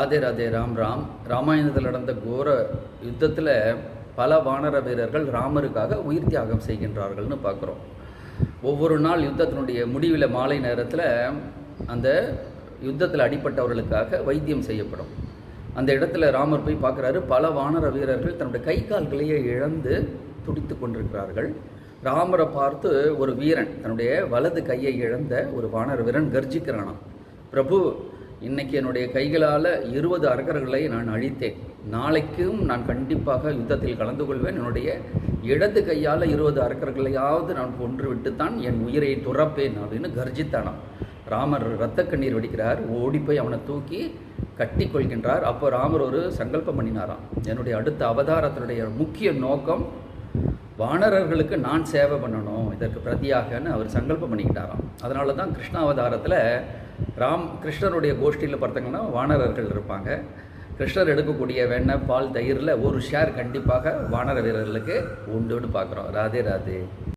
ராதே ராதே ராம் ராம். ராமாயணத்தில் நடந்த கோர யுத்தத்தில் பல வானர வீரர்கள் ராமருக்காக உயிர் தியாகம் செய்கின்றார்கள்னு பார்க்குறோம். ஒவ்வொரு நாள் யுத்தத்தினுடைய முடிவில் மாலை நேரத்தில் அந்த யுத்தத்தில் அடிப்பட்டவர்களுக்காக வைத்தியம் செய்யப்படும். அந்த இடத்துல ராமர் போய் பார்க்குறாரு. பல வானர வீரர்கள் தன்னுடைய கை கால்களையே இழந்து துடித்து கொண்டிருக்கிறார்கள். ராமரை பார்த்து ஒரு வீரன் தன்னுடைய வலது கையை இழந்த ஒரு வானர வீரன் கர்ஜிக்கிறானாம். பிரபு, இன்னைக்கு என்னுடைய கைகளால் 20 அரக்கர்களை நான் அழித்தேன். நாளைக்கும் நான் கண்டிப்பாக யுத்தத்தில் கலந்து கொள்வேன். என்னுடைய இடது கையால் 20 அரக்கர்களையாவது நான் கொன்று விட்டுத்தான் என் உயிரை துறப்பேன் அப்படின்னு கர்ஜித்தானாம். ராமர் இரத்த கண்ணீர் வெடிக்கிறார். ஓடி போய் அவனை தூக்கி கட்டி கொள்கின்றார். அப்போ ராமர் ஒரு சங்கல்பம் பண்ணினாராம். என்னுடைய அடுத்த அவதாரத்தினுடைய முக்கிய நோக்கம் வானரர்களுக்கு நான் சேவை பண்ணணும், இதற்கு பிரதியாகன்னு அவர் சங்கல்பம் பண்ணிக்கிட்டாராம். அதனால தான் கிருஷ்ணாவதாரத்தில் கிருஷ்ணருடைய கோஷ்டியில் பார்த்தீங்கன்னா வானரர்கள் இருப்பாங்க. கிருஷ்ணர் எடுக்கக்கூடிய வெண்ணெய், பால், தயிரில் ஒரு ஷேர் கண்டிப்பாக வானர வீரர்களுக்கு உண்டுன்னு பார்க்குறோம். ராதே ராதே.